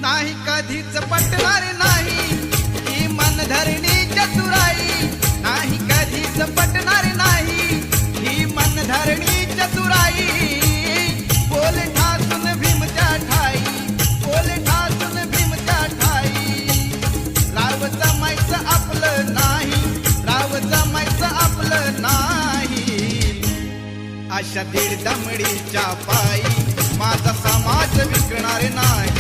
नाही कधीच पटणार नाही ही मनधरणी चतुराई, नाही कधीच पटणार नाही ही मनधरणी चतुराई. बोल ठासून भीमच्या ठाई, बोल ठासून भीमच्या ठाई. राव जमायचं आपलं नाही, राव जमायचं आपलं नाही. अशा दीड दमडीच्या पायी माझा समाज विकणार नाही.